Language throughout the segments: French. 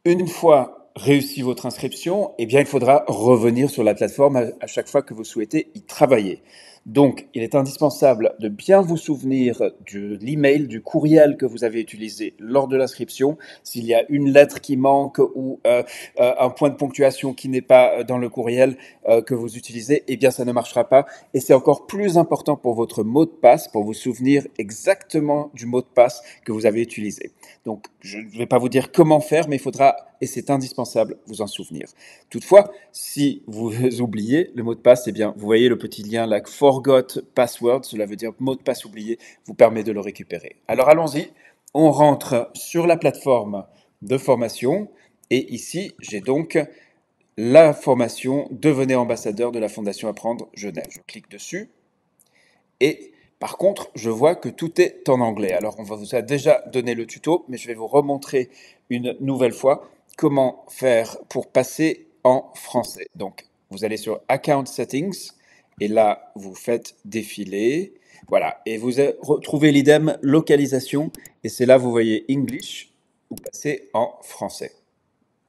Une fois réussi votre inscription, eh bien, il faudra revenir sur la plateforme à chaque fois que vous souhaitez y travailler. Donc, il est indispensable de bien vous souvenir de l'email, du courriel que vous avez utilisé lors de l'inscription. S'il y a une lettre qui manque ou un point de ponctuation qui n'est pas dans le courriel que vous utilisez, eh bien, ça ne marchera pas. Et c'est encore plus important pour votre mot de passe, pour vous souvenir exactement du mot de passe que vous avez utilisé. Donc, je ne vais pas vous dire comment faire, mais il faudra, et c'est indispensable, vous en souvenir. Toutefois, si vous oubliez le mot de passe, eh bien, vous voyez le petit lien là, forgot password, cela veut dire mot de passe oublié, vous permet de le récupérer. Alors, allons-y. On rentre sur la plateforme de formation, et ici, j'ai donc la formation Devenez ambassadeur de la Fondation Apprendre Genève. Je clique dessus, et par contre, je vois que tout est en anglais. Alors, on vous a déjà donné le tuto, mais je vais vous remontrer une nouvelle fois comment faire pour passer en français. Donc, vous allez sur Account Settings, et là, vous faites défiler. Voilà, et vous retrouvez l'idem localisation, et c'est là, vous voyez English, vous passez en français.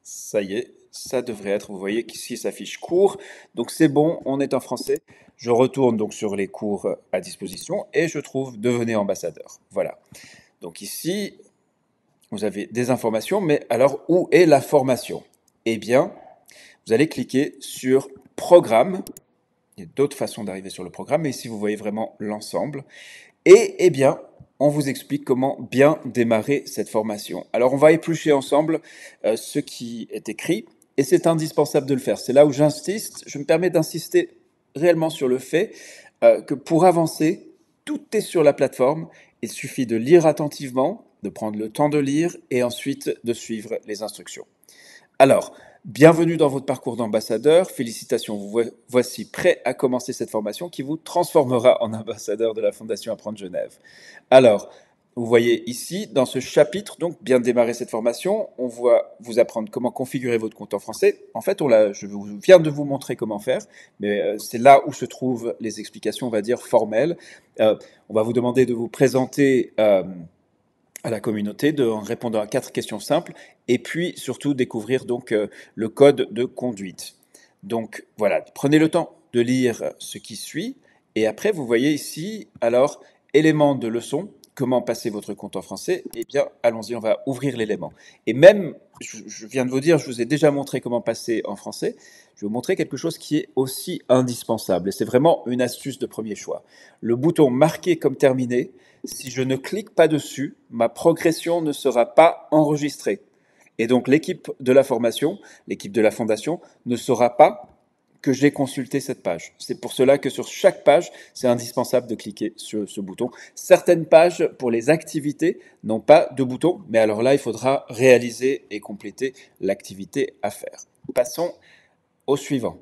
Ça y est, ça devrait être, vous voyez qu'ici s'affiche cours, donc c'est bon, on est en français. Je retourne donc sur les cours à disposition et je trouve devenez ambassadeur. Voilà. Donc ici, vous avez des informations, mais alors où est la formation? Eh bien, vous allez cliquer sur programme. Il y a d'autres façons d'arriver sur le programme, mais ici vous voyez vraiment l'ensemble. Et eh bien, on vous explique comment bien démarrer cette formation. Alors, on va éplucher ensemble ce qui est écrit, et c'est indispensable de le faire. C'est là où j'insiste, je me permets d'insister réellement sur le fait que pour avancer, tout est sur la plateforme. Il suffit de lire attentivement, de prendre le temps de lire, et ensuite de suivre les instructions. Alors, bienvenue dans votre parcours d'ambassadeur. Félicitations, vous voici prêt à commencer cette formation qui vous transformera en ambassadeur de la Fondation Apprendre Genève. Alors, vous voyez ici, dans ce chapitre, donc bien démarrer cette formation, on voit vous apprendre comment configurer votre compte en français. En fait, je viens de vous montrer comment faire, mais c'est là où se trouvent les explications, on va dire, formelles. On va vous demander de vous présenter à la communauté en répondant à 4 questions simples et puis surtout découvrir donc le code de conduite. Donc voilà, prenez le temps de lire ce qui suit et après vous voyez ici alors éléments de leçon, comment passer votre compte en français. Eh bien allons-y, on va ouvrir l'élément. Et même, je viens de vous dire, je vous ai déjà montré comment passer en français, je vais vous montrer quelque chose qui est aussi indispensable et c'est vraiment une astuce de premier choix. Le bouton marqué comme terminé, si je ne clique pas dessus, ma progression ne sera pas enregistrée. Et donc l'équipe de la formation, l'équipe de la fondation, ne saura pas que j'ai consulté cette page. C'est pour cela que sur chaque page, c'est indispensable de cliquer sur ce bouton. Certaines pages, pour les activités, n'ont pas de bouton, mais alors là, il faudra réaliser et compléter l'activité à faire. Passons au suivant.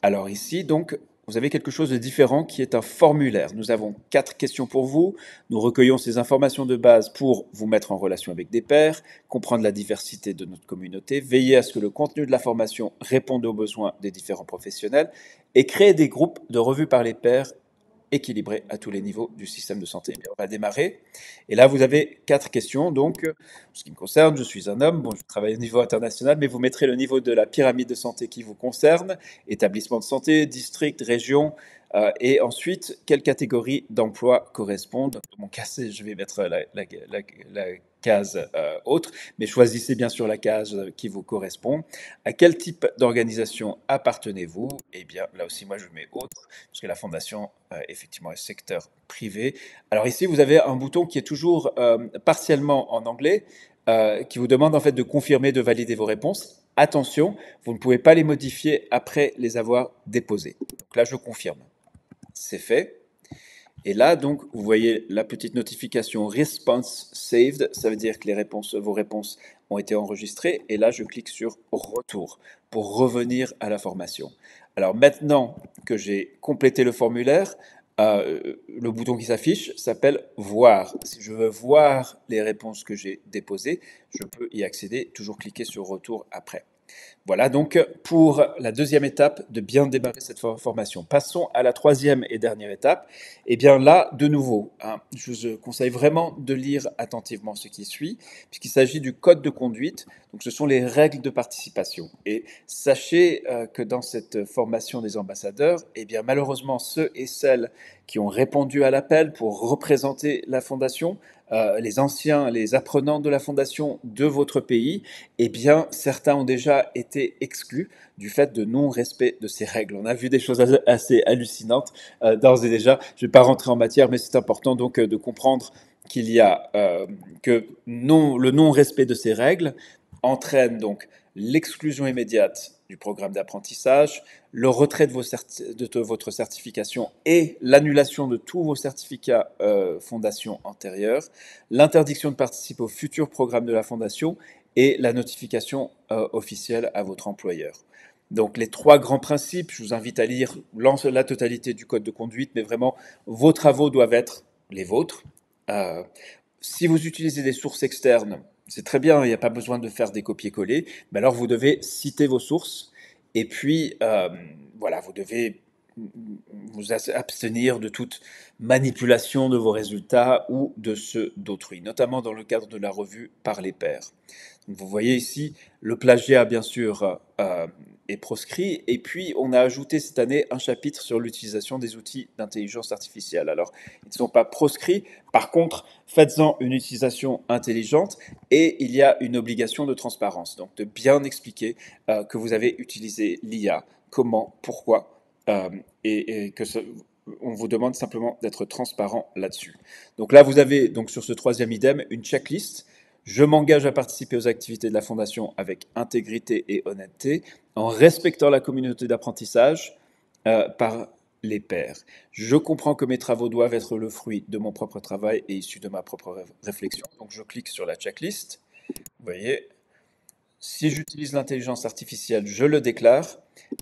Alors ici, donc, vous avez quelque chose de différent qui est un formulaire. Nous avons 4 questions pour vous. Nous recueillons ces informations de base pour vous mettre en relation avec des pairs, comprendre la diversité de notre communauté, veiller à ce que le contenu de la formation réponde aux besoins des différents professionnels et créer des groupes de revues par les pairs équilibré à tous les niveaux du système de santé. On va démarrer. Et là, vous avez 4 questions. Donc, ce qui me concerne, je suis un homme. Bon, je travaille au niveau international, mais vous mettrez le niveau de la pyramide de santé qui vous concerne, établissement de santé, district, région, et ensuite, quelle catégorie d'emploi correspondent. Dans mon cas, je vais mettre la case autre, mais choisissez bien sûr la case qui vous correspond. À quel type d'organisation appartenez-vous? Eh bien, là aussi, moi, je mets autre, parce que la fondation, effectivement, est secteur privé. Alors ici, vous avez un bouton qui est toujours partiellement en anglais, qui vous demande en fait de confirmer, de valider vos réponses. Attention, vous ne pouvez pas les modifier après les avoir déposées. Donc là, je confirme. C'est fait. Et là, donc, vous voyez la petite notification Response Saved. Ça veut dire que vos réponses ont été enregistrées. Et là, je clique sur Retour pour revenir à la formation. Alors maintenant que j'ai complété le formulaire, le bouton qui s'affiche s'appelle Voir. Si je veux voir les réponses que j'ai déposées, je peux y accéder, toujours cliquer sur Retour après. Voilà donc pour la deuxième étape de bien démarrer cette formation. Passons à la troisième et dernière étape. Eh bien là, de nouveau, hein, je vous conseille vraiment de lire attentivement ce qui suit, puisqu'il s'agit du code de conduite. Donc ce sont les règles de participation. Et sachez que dans cette formation des ambassadeurs, eh bien malheureusement, ceux et celles qui ont répondu à l'appel pour représenter la fondation, les anciens, les apprenants de la fondation de votre pays, eh bien, certains ont déjà été exclus du fait de non-respect de ces règles. On a vu des choses assez hallucinantes d'ores et déjà. Je ne vais pas rentrer en matière, mais c'est important donc de comprendre qu'il y a que le non-respect de ces règles entraîne donc l'exclusion immédiate du programme d'apprentissage, le retrait de votre certification et l'annulation de tous vos certificats fondation antérieurs, l'interdiction de participer au futur programme de la fondation et la notification officielle à votre employeur. Donc les trois grands principes, je vous invite à lire la totalité du code de conduite, mais vraiment, vos travaux doivent être les vôtres. Si vous utilisez des sources externes, c'est très bien, il n'y a pas besoin de faire des copier-coller, mais alors vous devez citer vos sources, et puis voilà, vous devez vous abstenir de toute manipulation de vos résultats ou de ceux d'autrui, notamment dans le cadre de la revue par les pairs. Donc vous voyez ici, le plagiat, bien sûr, est proscrit. Et puis, on a ajouté cette année un chapitre sur l'utilisation des outils d'intelligence artificielle. Alors, ils ne sont pas proscrits. Par contre, faites-en une utilisation intelligente et il y a une obligation de transparence. Donc, de bien expliquer que vous avez utilisé l'IA, comment, pourquoi, et que on vous demande simplement d'être transparent là-dessus. Donc là, vous avez donc sur ce troisième idem une checklist. Je m'engage à participer aux activités de la Fondation avec intégrité et honnêteté, en respectant la communauté d'apprentissage par les pairs. Je comprends que mes travaux doivent être le fruit de mon propre travail et issus de ma propre réflexion. Donc je clique sur la checklist. Vous voyez, si j'utilise l'intelligence artificielle, je le déclare.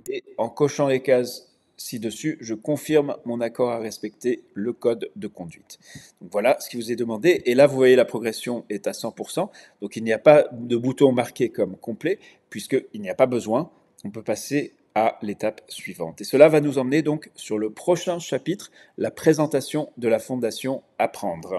Et en cochant les cases ci-dessus, je confirme mon accord à respecter le code de conduite. Donc voilà ce qui vous est demandé. Et là, vous voyez, la progression est à 100%. Donc il n'y a pas de bouton marqué comme complet, puisqu'il n'y a pas besoin. On peut passer à l'étape suivante. Et cela va nous emmener donc sur le prochain chapitre, la présentation de la fondation Apprendre.